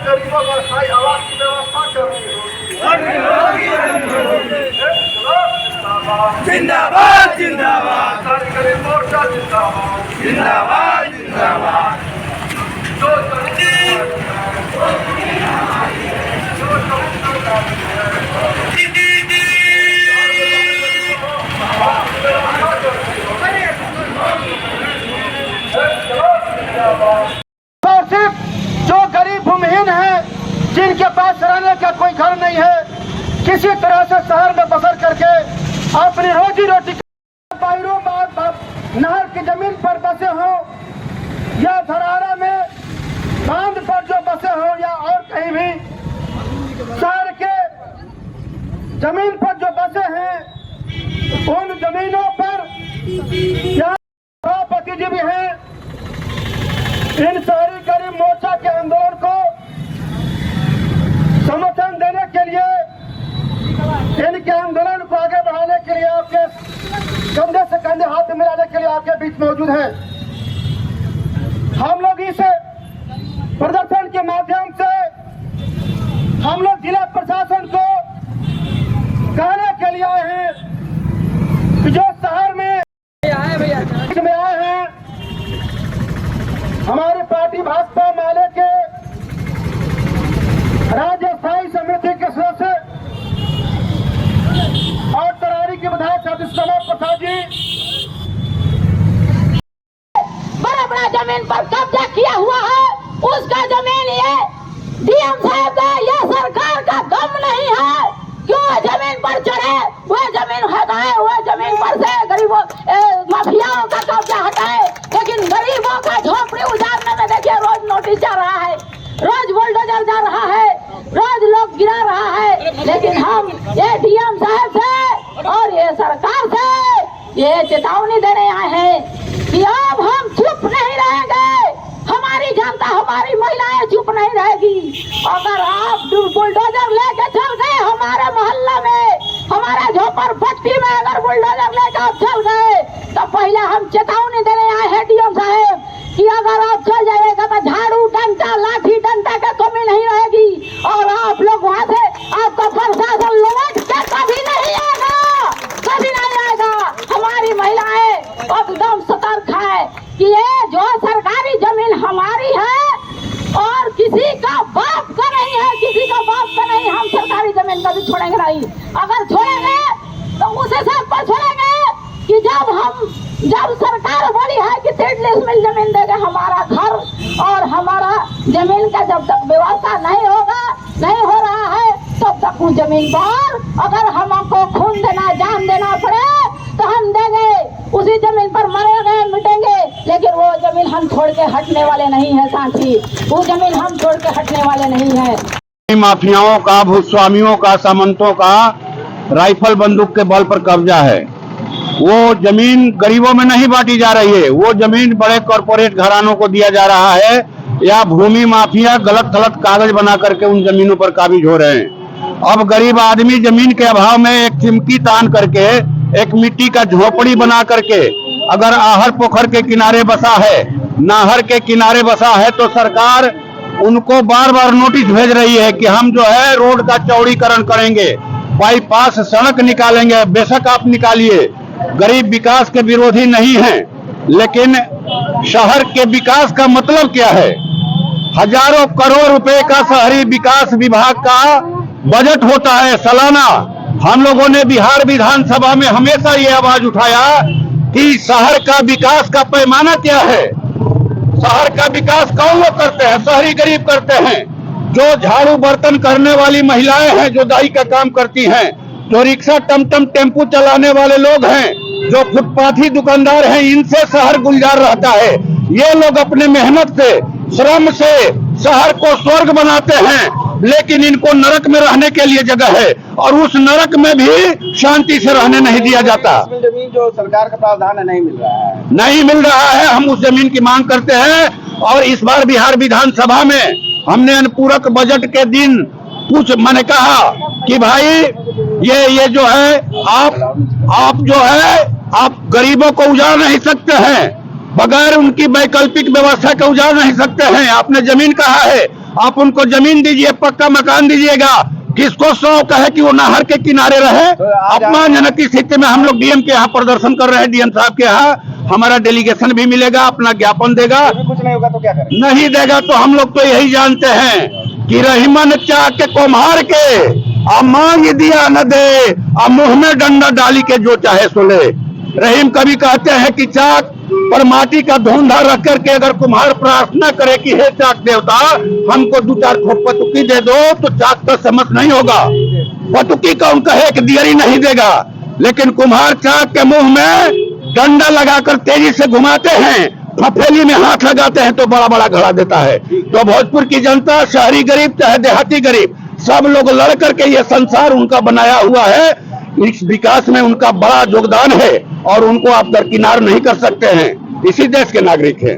गरीबों को स्थायी आवास की व्यवस्था करनी होगी। जिंदाबाद जिंदाबाद सरकारी मोर्चा जिंदाबाद जिंदाबाद जिंदाबाद। जो सिर्फ जो गरीब भूमिहीन है, जिनके पास रहने का कोई घर नहीं है, किसी तरह से शहर में बसर करके अपनी रोजी रोटी नहर की जमीन पर बसे हो या धरारा में बांध पर जो बसे हो या और कहीं भी शहर के जमीन पर जो बसे हैं, उन जमीनों पर सभापति जी भी हैं। इन शहरी गरीब मोर्चा के आंदोलन को समर्थन देने के लिए, इनके आंदोलन को आगे बढ़ाने के लिए आपके कंधे से कंधे हाथ मिलाने के लिए आपके बीच मौजूद हैं। हम लोग इस प्रदर्शन के माध्यम से हम लोग जिला प्रशासन को कहने के लिए आए हैं कि जो शहर में आए हैं, हमारी पार्टी भाजपा माले के राज्य स्थायी समिति के सदस्य और तरारी के विधायक सतीश प्रसाद जी बड़ा जमीन पर कब्जा किया हुआ है, उसका जमीन ये डीएम साहब का या सरकार का गम नहीं है। क्यों जमीन पर चढ़े, वह जमीन हटाए, वह जमीन पर से गरीबों माफियाओं का कब्जा हटाए। लेकिन गरीबों का झोपड़ी उजाड़ने में देखिए रोज नोटिस जा रहा है, रोज बुलडोजर जा रहा है, रोज लोग गिरा रहा है। लेकिन हम ये डीएम साहब से और ये सरकार से ये चेतावनी देने आए हैं कि अब हम चुप नहीं रहेंगे। हमारी जनता, हमारी महिलाएं चुप नहीं रहेगी। अगर आप बुलडोजर लेके चल गए हमारे मोहल्ला में, हमारे झोपड़ पट्टी में अगर बुलडोजर लेकर आप चल गए, तो पहले हम चेतावनी देने आए हैं डीएम साहब कि अगर आप चल जाइएगा तो झाड़ू डंडा लाठी डंडा का कमी नहीं रहेगी और आप लोग वहाँ से आपका प्रशासन लौट के कभी नहीं आएगा, कभी नहीं आएगा। हमारी महिलाएं एकदम सतर्क है कि ये जो सरकारी जमीन हमारी है और किसी का बाप का नहीं है, किसी का बाप का नहीं। हम सरकारी जमीन कभी छोड़ेंगे नहीं। अगर छोड़ेंगे तो उसे सब पर छोड़ेंगे कि जब सरकार बोली है कि 3 में जमीन देगा, हमारा घर और हमारा जमीन का जब तक व्यवस्था नहीं होगा, नहीं हो रहा है, तब तक उस जमीन पर अगर हमको खून देना, जान देना पड़े तो हम देंगे। उसी जमीन पर मरेंगे, मिटेंगे, लेकिन वो जमीन हम छोड़ के हटने वाले नहीं है साथी, वो जमीन हम छोड़ के हटने वाले नहीं है। माफियाओं का, भूस्वामियों का, सामंतों का राइफल बंदूक के बल पर कब्जा है। वो जमीन गरीबों में नहीं बांटी जा रही है, वो जमीन बड़े कॉरपोरेट घरानों को दिया जा रहा है या भूमि माफिया गलत कागज बना करके उन जमीनों पर काबिज हो रहे हैं। अब गरीब आदमी जमीन के अभाव में एक चिमकी तान करके, एक मिट्टी का झोपड़ी बना करके अगर आहर पोखर के किनारे बसा है, नहर के किनारे बसा है, तो सरकार उनको बार बार नोटिस भेज रही है कि हम जो है रोड का चौड़ीकरण करेंगे, बाईपास सड़क निकालेंगे। बेशक आप निकालिए, गरीब विकास के विरोधी नहीं हैं, लेकिन शहर के विकास का मतलब क्या है? हजारों करोड़ रुपए का शहरी विकास विभाग का बजट होता है सालाना। हम लोगों ने बिहार विधानसभा में हमेशा ये आवाज उठाया कि शहर का विकास का पैमाना क्या है। शहर का विकास कौन लोग करते हैं? शहरी गरीब करते हैं। जो झाड़ू बर्तन करने वाली महिलाएं हैं, जो दाई का काम करती हैं, जो रिक्शा टमटम टेम्पू चलाने वाले लोग हैं, जो फुटपाथी दुकानदार हैं, इनसे शहर गुलजार रहता है। ये लोग अपने मेहनत से, श्रम से शहर को स्वर्ग बनाते हैं, लेकिन इनको नरक में रहने के लिए जगह है और उस नरक में भी शांति से रहने नहीं दिया जाता। जमीन जो सरकार का प्रावधान है नहीं मिल रहा है, नहीं मिल रहा है। हम उस जमीन की मांग करते हैं और इस बार बिहार विधानसभा में हमने अनुपूरक बजट के दिन मैंने कहा कि भाई ये जो है आप जो है आप गरीबों को उजाड़ नहीं सकते हैं, बगैर उनकी वैकल्पिक व्यवस्था के उजाड़ नहीं सकते हैं। आपने जमीन कहा है, आप उनको जमीन दीजिए, पक्का मकान दीजिएगा। किसको शौक है कि वो नहर के किनारे रहे? अपमानजनक स्थिति में हम लोग डीएम के यहाँ प्रदर्शन कर रहे हैं। डीएम साहब के यहाँ हमारा डेलीगेशन भी मिलेगा, अपना ज्ञापन देगा। कुछ नहीं होगा तो क्या करें? नहीं देगा तो हम लोग तो यही जानते हैं कि रहीमन चाक के कुम्हार के आ मांग दिया न दे, आ मुंह में डंडा डाली के जो चाहे सो ले। रहीम कभी कहते हैं कि चाक पर माटी का धोंधा रख करके अगर कुम्हार प्रार्थना करे कि हे चाक देवता हमको 2-4 खोप पतुकी दे दो, तो चाक का समझ नहीं होगा। पतुकी का उनका एक दियरी नहीं देगा, लेकिन कुम्हार चाक के मुंह में डंडा लगाकर तेजी से घुमाते हैं, फफेली में हाथ लगाते हैं तो बड़ा बड़ा घड़ा देता है। तो भोजपुर की जनता, शहरी गरीब चाहे देहाती गरीब, सब लोग लड़ करके ये संसार उनका बनाया हुआ है। इस विकास में उनका बड़ा योगदान है और उनको आप दरकिनार नहीं कर सकते हैं। इसी देश के नागरिक हैं।